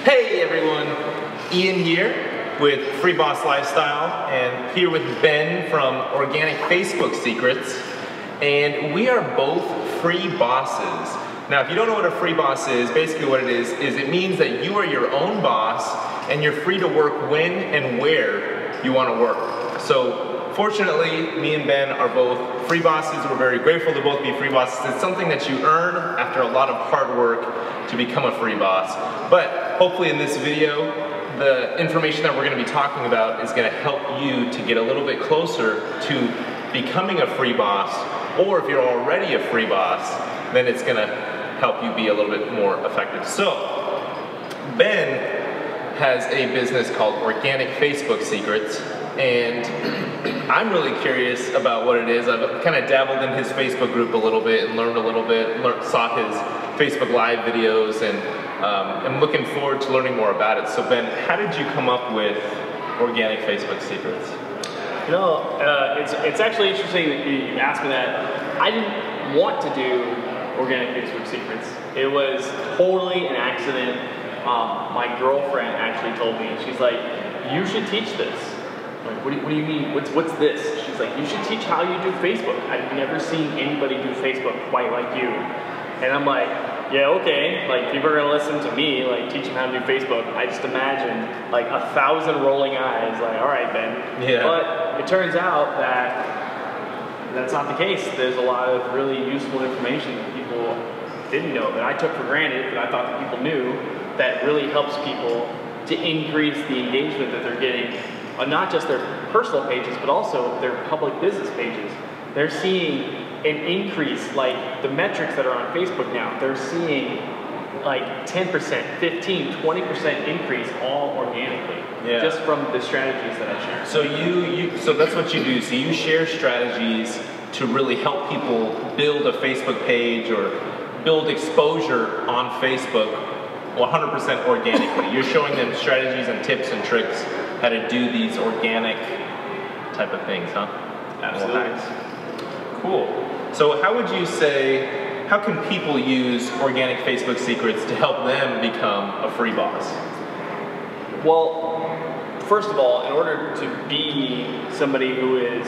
Hey everyone, Ian here with Free Boss Lifestyle and here with Ben from Organic Facebook Secrets, and we are both free bosses. Now if you don't know what a free boss is, basically what it is it means that you are your own boss and you're free to work when and where you want to work. So fortunately, me and Ben are both free bosses. We're very grateful to both be free bosses. It's something that you earn after a lot of hard work to become a free boss. But hopefully in this video, the information that we're going to be talking about is going to help you to get a little bit closer to becoming a free boss, or if you're already a free boss, then it's going to help you be a little bit more effective. So, Ben has a business called Organic Facebook Secrets, and I'm really curious about what it is. I've kind of dabbled in his Facebook group a little bit and learned a little bit, saw his Facebook Live videos, and I'm looking forward to learning more about it. So Ben, how did you come up with Organic Facebook Secrets? You know, it's actually interesting that you asked me that. I didn't want to do Organic Facebook Secrets. It was totally an accident. My girlfriend actually told me, she's like, you should teach this. I'm like, what do you mean? What's this? She's like, you should teach how you do Facebook. I've never seen anybody do Facebook quite like you. And I'm like, yeah, okay, like people are gonna listen to me, like teach them how to do Facebook. I just imagine like 1,000 rolling eyes, like, all right, Ben. Yeah. But it turns out that that's not the case. There's a lot of really useful information that people didn't know, that I took for granted, that I thought that people knew, that really helps people to increase the engagement that they're getting on not just their personal pages, but also their public business pages. They're seeing an increase, like the metrics that are on Facebook now, they're seeing like 10%, 15, 20% increase all organically, just from the strategies that I share. So so that's what you do. So you share strategies to really help people build a Facebook page or build exposure on Facebook 100% organically. You're showing them strategies and tips and tricks how to do these organic type of things, huh? Absolutely. Cool. So how would you say, how can people use Organic Facebook Secrets to help them become a free boss? Well, first of all, in order to be somebody who is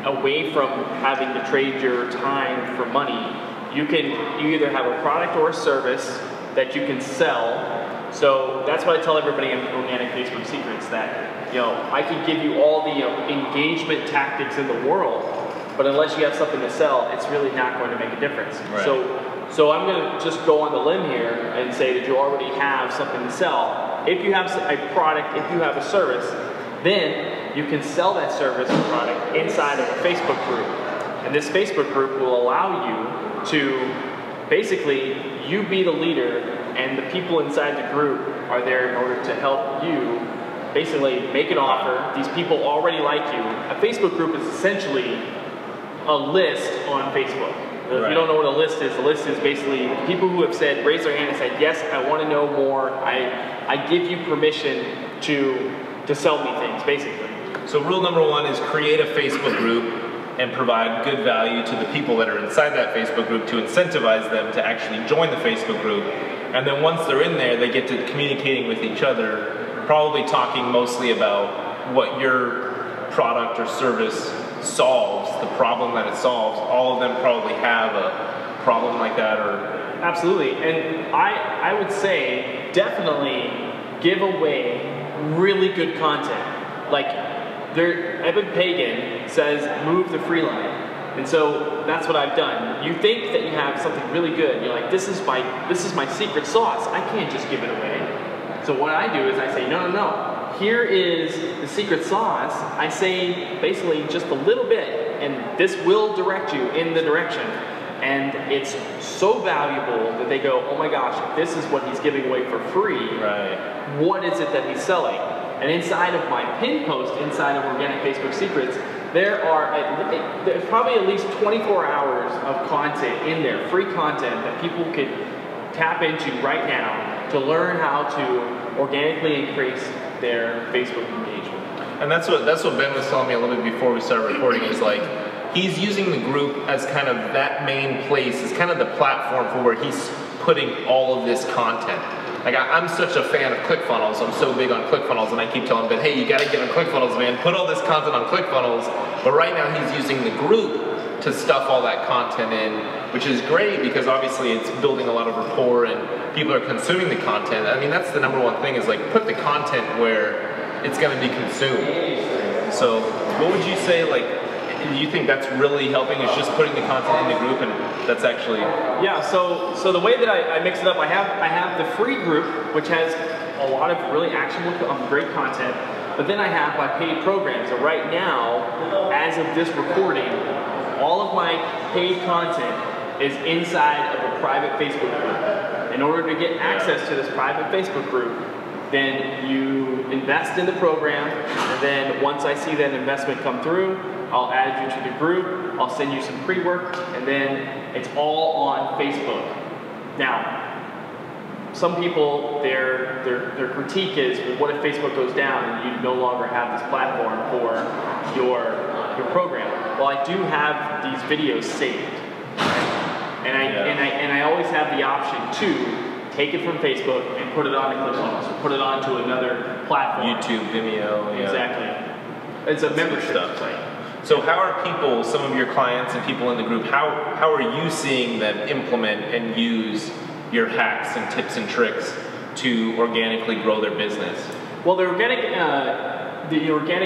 away from having to trade your time for money, you either have a product or a service that you can sell. So that's what I tell everybody in Organic Facebook Secrets, that I can give you all the engagement tactics in the world, but unless you have something to sell, it's really not going to make a difference. Right. So I'm going to just go on the limb here and say that you already have something to sell. If you have a product, if you have a service, then you can sell that service or product inside of a Facebook group. And this Facebook group will allow you to basically, you be the leader, and the people inside the group are there in order to help you basically make an offer. These people already like you. A Facebook group is essentially a list on Facebook. If you don't know what a list is basically people who have said, raise their hand and said, yes, I want to know more. I give you permission to sell me things, basically. So rule number one is create a Facebook group and provide good value to the people that are inside that Facebook group to incentivize them to actually join the Facebook group. And then once they're in there, they get to communicating with each other, probably talking mostly about what your product or service solves, the problem that it solves. All of them probably have a problem like that, or... Absolutely, and I would say definitely give away really good content. Like, Evan Pagan says, move the free line. And so that's what I've done. You think that you have something really good. You're like, this is my secret sauce. I can't just give it away. So what I do is I say, no. Here is the secret sauce. I say basically just a little bit, and this will direct you in the direction. And it's so valuable that they go, oh my gosh, this is what he's giving away for free. Right. What is it that he's selling? And inside of my pin post, inside of Organic Facebook Secrets, there's probably at least 24 hours of content in there, free content that people could tap into right now to learn how to organically increase their Facebook engagement. And that's what Ben was telling me a little bit before we started recording, is like, he's using the group as kind of that main place, as kind of the platform for where he's putting all of this content. Like I'm such a fan of ClickFunnels. I'm so big on ClickFunnels, and I keep telling Ben, hey, you got to get on ClickFunnels, man. Put all this content on ClickFunnels. But right now he's using the group to stuff all that content in, which is great because obviously it's building a lot of rapport and people are consuming the content. I mean, that's the number one thing is like put the content where it's going to be consumed. So what would you say, like, do you think that's really helping is just putting the content in the group, and that's actually... Yeah, so the way that I mix it up, I have the free group, which has a lot of really actionable, great content, but then I have my paid program. So right now, as of this recording, all of my paid content is inside of a private Facebook group. In order to get access to this private Facebook group, then you invest in the program, and then once I see that investment come through, I'll add you to the group, I'll send you some pre-work, and then it's all on Facebook. Now, some people, their critique is, well, what if Facebook goes down and you no longer have this platform for your program? Well, I do have these videos saved, and I always have the option to take it from Facebook and put it onto ClickFunnels, or put it onto another platform. YouTube, Vimeo, yeah. Exactly. It's a membership site. So how are people, some of your clients and people in the group, how are you seeing them implement and use your hacks and tips and tricks to organically grow their business? Well, the organic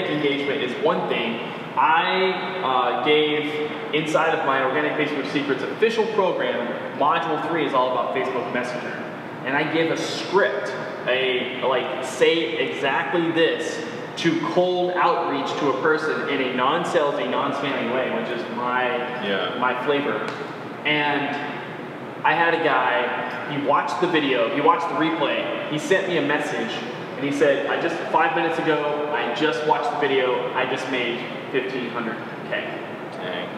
engagement is one thing. I gave, inside of my Organic Facebook Secrets official program, Module 3 is all about Facebook Messenger. And I give a script, say exactly this, to cold outreach to a person in a non-salesy, non-spammy way, which is my flavor. And I had a guy, he watched the video, he watched the replay, he sent me a message, and he said, 5 minutes ago, I just watched the video, I just made $1,500K. Dang.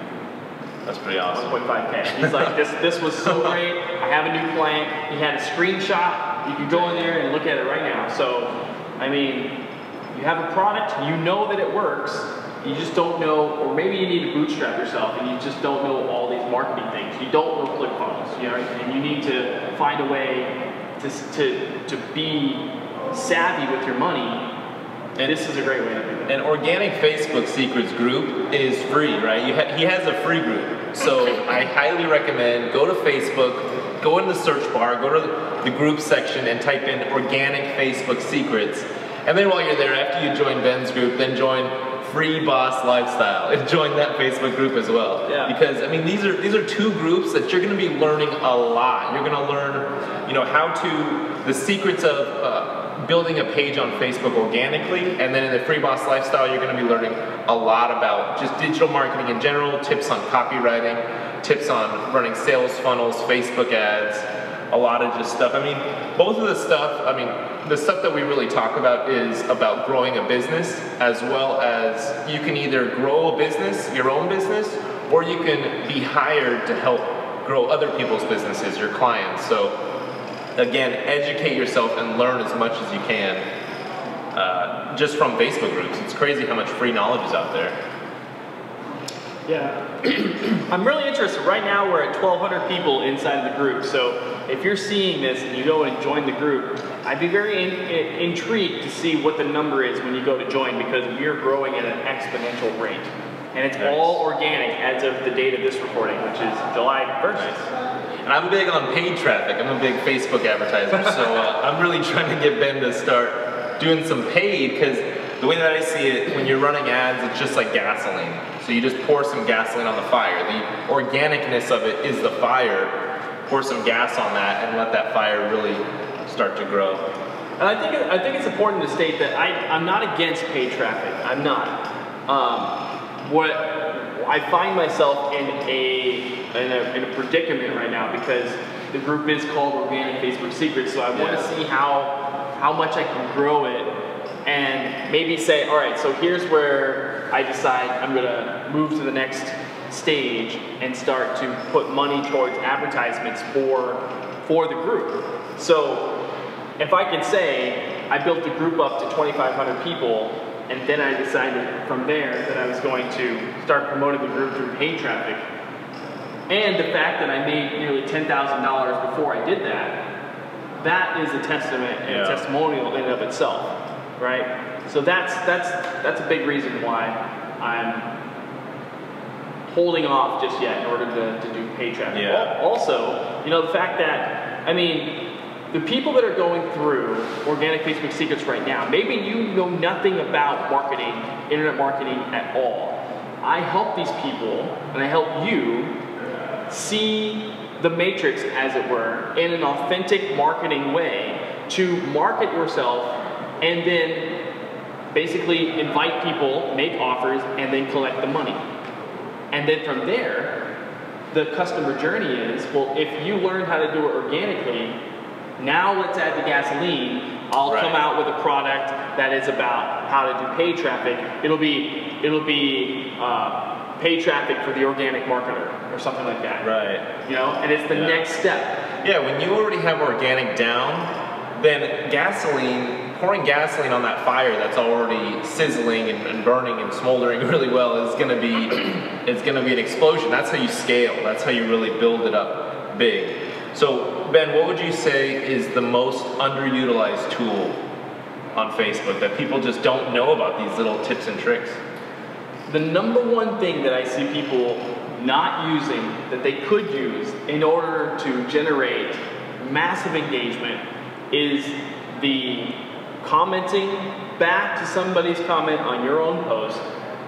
That's pretty awesome. 1.5K. He's like, this was so great, I have a new client. He had a screenshot, you can go in there and look at it right now. So, I mean, you have a product, you know that it works, you just don't know, or maybe you need to bootstrap yourself and you just don't know all these marketing things. You don't know ClickFunnels, you know, and you need to find a way to be savvy with your money. And this is a great way to do it. And Organic Facebook Secrets group is free, right? He has a free group. So I highly recommend go to Facebook, go in the search bar, go to the group section and type in Organic Facebook Secrets. And then while you're there, after you join Ben's group, then join Free Boss Lifestyle and join that Facebook group as well. Yeah. Because I mean, these are two groups that you're going to be learning a lot. You're going to learn, you know, the secrets of building a page on Facebook organically, and then in the Free Boss Lifestyle, you're going to be learning a lot about just digital marketing in general, tips on copywriting, tips on running sales funnels, Facebook ads. A lot of just stuff. I mean, both of the stuff, the stuff that we really talk about is about growing a business, as well as you can either grow a business, your own business, or you can be hired to help grow other people's businesses, your clients. So again, educate yourself and learn as much as you can just from Facebook groups. It's crazy how much free knowledge is out there. Yeah, I'm really interested. Right now we're at 1,200 people inside the group, so if you're seeing this and you go and join the group, I'd be very intrigued to see what the number is when you go to join, because we're growing at an exponential rate. And it's all organic as of the date of this recording, which is July 1st. And I'm big on paid traffic. I'm a big Facebook advertiser, so I'm really trying to get Ben to start doing some paid, because the way that I see it, when you're running ads, it's just like gasoline. So you just pour some gasoline on the fire. The organicness of it is the fire. Pour some gas on that and let that fire really start to grow. And I think it's important to state that I'm not against paid traffic. I'm not. What I find myself in a predicament right now, because the group is called Organic Facebook Secrets, so I want to see how much I can grow it, and maybe say, all right, so here's where I decide I'm going to move to the next stage and start to put money towards advertisements for the group. So if I could say I built the group up to 2,500 people, and then I decided from there that I was going to start promoting the group through paid traffic, and the fact that I made nearly $10,000 before I did that, that is a testament and a testimonial in and of itself, right? So that's a big reason why I'm holding off just yet in order to do paid traffic. Yeah. Also, you know, the fact that, I mean, the people that are going through Organic Facebook Secrets right now, maybe you know nothing about marketing, internet marketing at all. I help these people, and I help you see the matrix, as it were, in an authentic marketing way to market yourself and then basically invite people, make offers, and then collect the money. And then from there, the customer journey is, well, if you learn how to do it organically, now let's add the gasoline. I'll come out with a product that is about how to do paid traffic. It'll be paid traffic for the organic marketer or something like that. Right. You know, and it's the next step. Yeah, when you already have organic down, then pouring gasoline on that fire that's already sizzling and burning and smoldering really well is gonna be an explosion. That's how you scale. That's how you really build it up big. So Ben, what would you say is the most underutilized tool on Facebook that people just don't know about, these little tips and tricks? The number one thing that I see people not using that they could use in order to generate massive engagement is the commenting back to somebody's comment on your own post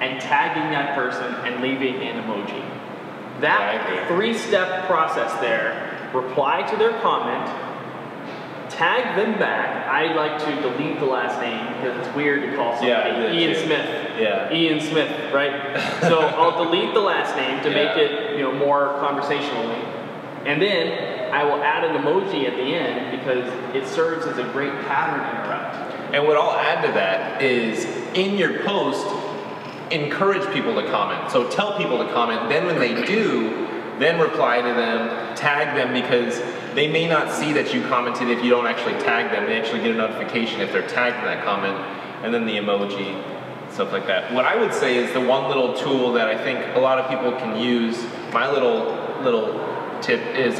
and tagging that person and leaving an emoji. That three-step process there, reply to their comment, tag them back. I like to delete the last name because it's weird to call somebody Ian Smith. Yeah. Ian Smith, right? So I'll delete the last name to make it, you know, more conversationally. And then I will add an emoji at the end because it serves as a great pattern interrupt. And what I'll add to that is, in your post, encourage people to comment. So tell people to comment. Then when they do, then reply to them, tag them, because they may not see that you commented if you don't actually tag them. They actually get a notification if they're tagged in that comment, and then the emoji, stuff like that. What I would say is the one little tool that I think a lot of people can use, my little tip is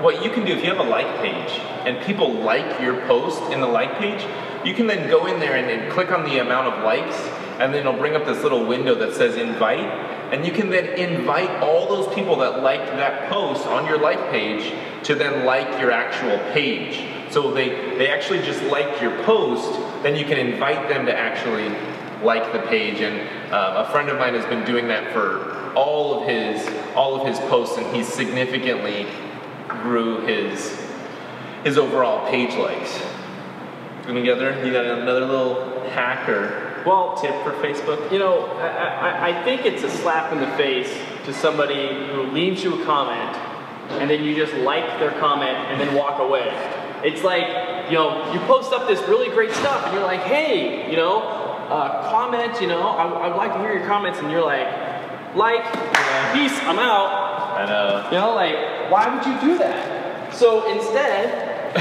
what you can do if you have a like page and people like your post in the like page, you can then go in there and click on the amount of likes, and then it'll bring up this little window that says invite, and you can then invite all those people that liked that post on your like page to then like your actual page. So they actually just liked your post, then you can invite them to actually like the page. And a friend of mine has been doing that for all of his posts, and he significantly grew his overall page likes. Together, you got another little hack or tip for Facebook? You know, I think it's a slap in the face to somebody who leaves you a comment and then you just like their comment and then walk away. It's like, you know, you post up this really great stuff and you're like, hey, you know, comment, you know, I'd like to hear your comments, and you're like, peace, I'm out. I know. You know, like, why would you do that? So instead,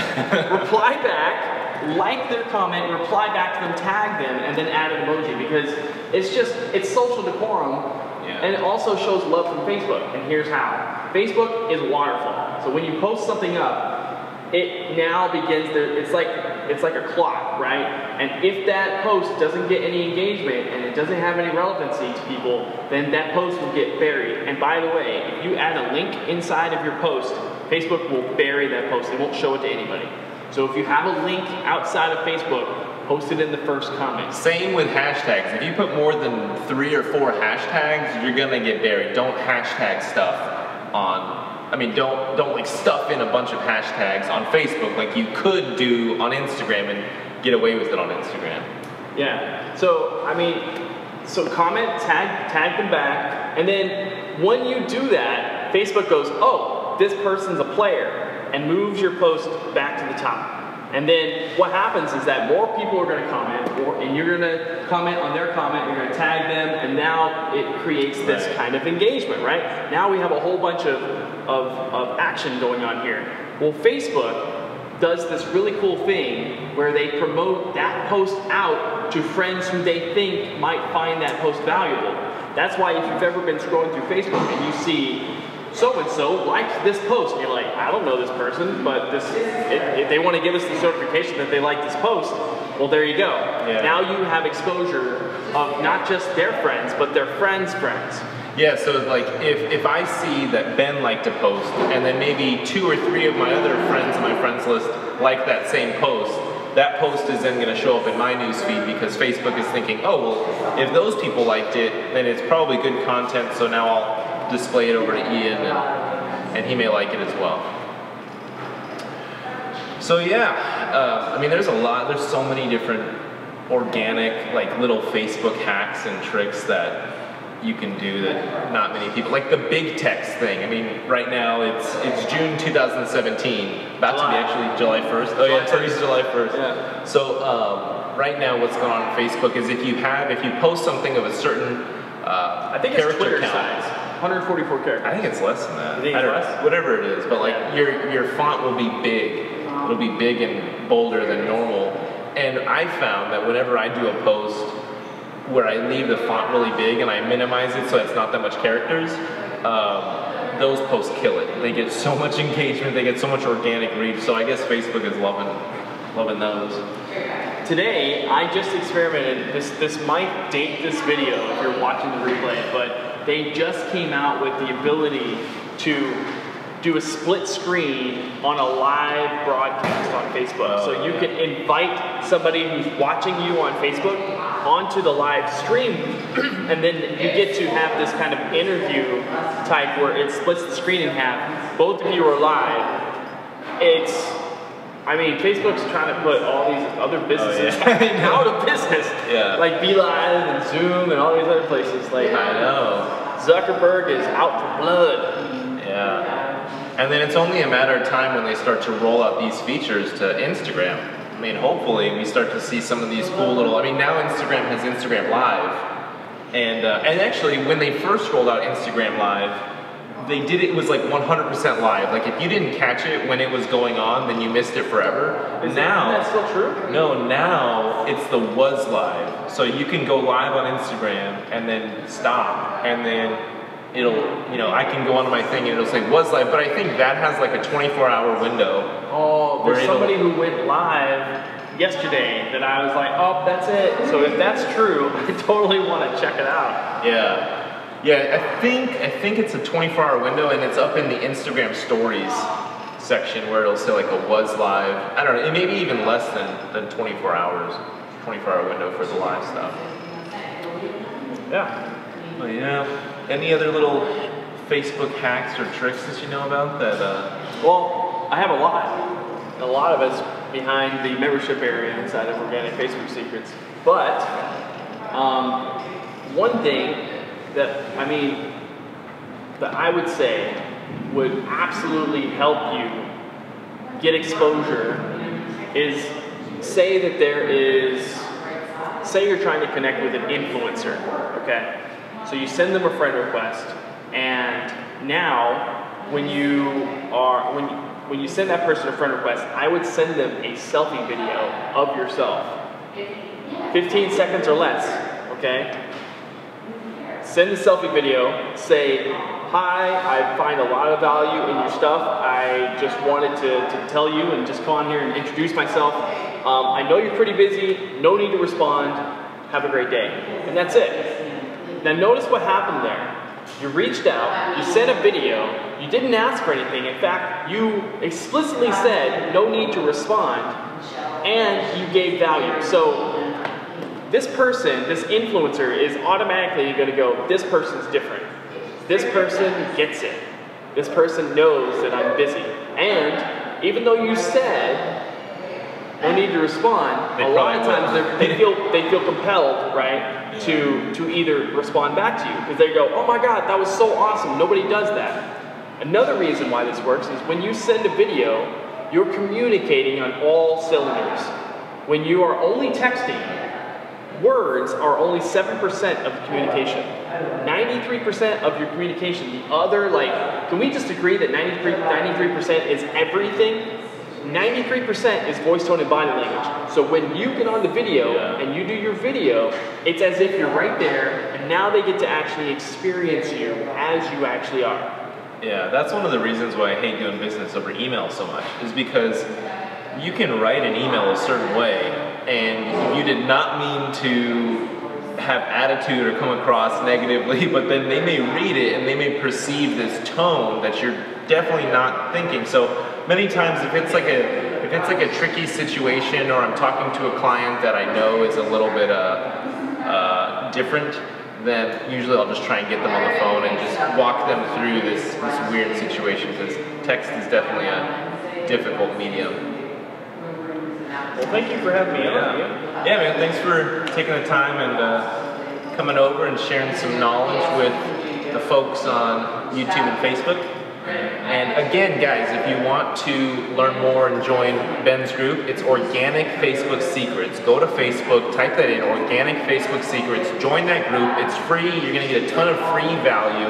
reply back, like their comment, reply back to them, tag them, and then add an emoji, because it's social decorum, and it also shows love from Facebook. And here's how. Facebook is waterfall. So when you post something up, it now begins it's like a clock, right? And if that post doesn't get any engagement and it doesn't have any relevancy to people, then that post will get buried. And by the way, if you add a link inside of your post, Facebook will bury that post. It won't show it to anybody. So if you have a link outside of Facebook, post it in the first comment. Same with hashtags. If you put more than 3 or 4 hashtags, you're gonna get buried. Don't hashtag stuff don't like stuff in a bunch of hashtags on Facebook like you could do on Instagram and get away with it on Instagram. Yeah, so comment, tag them back, and then when you do that, Facebook goes, oh, this person's a player, and moves your post back to the top. And then what happens is that more people are going to comment, and you're going to comment on their comment, you're going to tag them, and now it creates this kind of engagement, right? Now we have a whole bunch of action going on here. Well, Facebook does this really cool thing where they promote that post out to friends who they think might find that post valuable. That's why if you've ever been scrolling through Facebook and you see so-and-so liked this post. And you're like, I don't know this person, but if they want to give us the notification that they like this post, well, there you go. Yeah. Now you have exposure of not just their friends, but their friends' friends. Yeah, so like if I see that Ben liked a post, and then maybe 2 or 3 of my other friends on my friends list like that same post, that post is then going to show up in my news feed because Facebook is thinking, oh, well, if those people liked it, then it's probably good content, so now I'll display it over to Ian, and he may like it as well. So yeah, I mean, there's so many different organic, like little Facebook hacks and tricks that you can do that not many people, like the big text thing. I mean, right now it's June 2017, about to be actually July 1st. Oh yeah, today's July 1st. Yeah. So right now what's going on Facebook is if you post something of a certain I think it's Twitter size, 144 characters. I think it's less than that. You think it's less? Whatever it is, but like your font will be big. It'll be big and bolder than normal. And I found that whenever I do a post where I leave the font really big and I minimize it so it's not that much characters, those posts kill it. They get so much engagement, they get so much organic reach, so I guess Facebook is loving those. Today, I just experimented, this might date this video if you're watching the replay, but they just came out with the ability to do a split screen on a live broadcast on Facebook. So you can invite somebody who's watching you on Facebook onto the live stream, and then you get to have this kind of interview type where it splits the screen in half. Both of you are live. I mean, Facebook's trying to put all these other businesses out of business. Yeah. Like Be Live and Zoom and all these other places. Like, I know. Zuckerberg is out for blood. Yeah. And then it's only a matter of time when they start to roll out these features to Instagram. I mean, hopefully we start to see some of these cool little, I mean, now Instagram has Instagram Live. And actually, when they first rolled out Instagram Live, it was like 100% live. Like if you didn't catch it when it was going on, then you missed it forever. Isn't that still true? No, now it's the was live. So you can go live on Instagram and then stop, and then I can go onto my thing and it'll say was live, but I think that has like a 24-hour window. Oh, there's somebody who went live yesterday that I was like, oh, that's it. So if that's true, I totally want to check it out. Yeah. Yeah, I think it's a 24-hour window, and it's up in the Instagram stories section where it'll say like a was live. I don't know, it may be even less than 24 hours, 24-hour window for the live stuff. Yeah. Well, yeah. Any other little Facebook hacks or tricks that you know about that? Well, I have a lot. A lot of it's behind the membership area inside of Organic Facebook Secrets. But one thing that I would say would absolutely help you get exposure is say you're trying to connect with an influencer, okay? So you send them a friend request, and now when you send that person a friend request, I would send them a selfie video of yourself. 15 seconds or less, okay? Send the selfie video, say, hi, I find a lot of value in your stuff. I just wanted to tell you and just come on here and introduce myself. I know you're pretty busy, no need to respond. Have a great day. And that's it. Now notice what happened there. You reached out, you sent a video, you didn't ask for anything. In fact, you explicitly said no need to respond, and you gave value. So this person, this influencer, is automatically going to go, this person's different. This person gets it. This person knows that I'm busy. And even though you said no need to respond, a lot of times they feel compelled, right, to either respond back to you, because they go, oh my God, that was so awesome. Nobody does that. Another reason why this works is when you send a video, you're communicating on all cylinders. When you are only texting, words are only 7% of the communication. 93% of your communication, the other, can we just agree that 93% is everything? 93% is voice, tone, and body language. So when you get on the video and you do your video, it's as if you're right there, and now they get to actually experience you as you actually are. Yeah, that's one of the reasons why I hate doing business over email so much, is because you can write an email a certain way and you did not mean to have attitude or come across negatively, but then they may read it and they may perceive this tone that you're definitely not thinking. So many times if it's like a tricky situation, or I'm talking to a client that I know is a little bit different, then usually I'll just try and get them on the phone and just walk them through this weird situation, because text is definitely a difficult medium. Well, thank you for having me on. Yeah, man, thanks for taking the time and coming over and sharing some knowledge with the folks on YouTube and Facebook. And again, guys, if you want to learn more and join Ben's group, it's Organic Facebook Secrets. Go to Facebook, type that in, Organic Facebook Secrets, join that group. It's free, you're gonna get a ton of free value.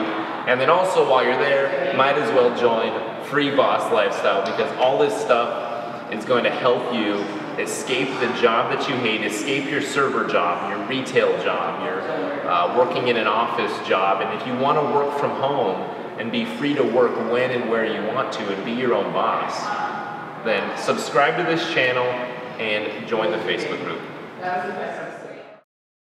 And then also while you're there, might as well join Free Boss Lifestyle, because all this stuff is going to help you escape the job that you hate, escape your server job, your retail job, your working in an office job. And if you want to work from home and be free to work when and where you want to and be your own boss, then subscribe to this channel and join the Facebook group.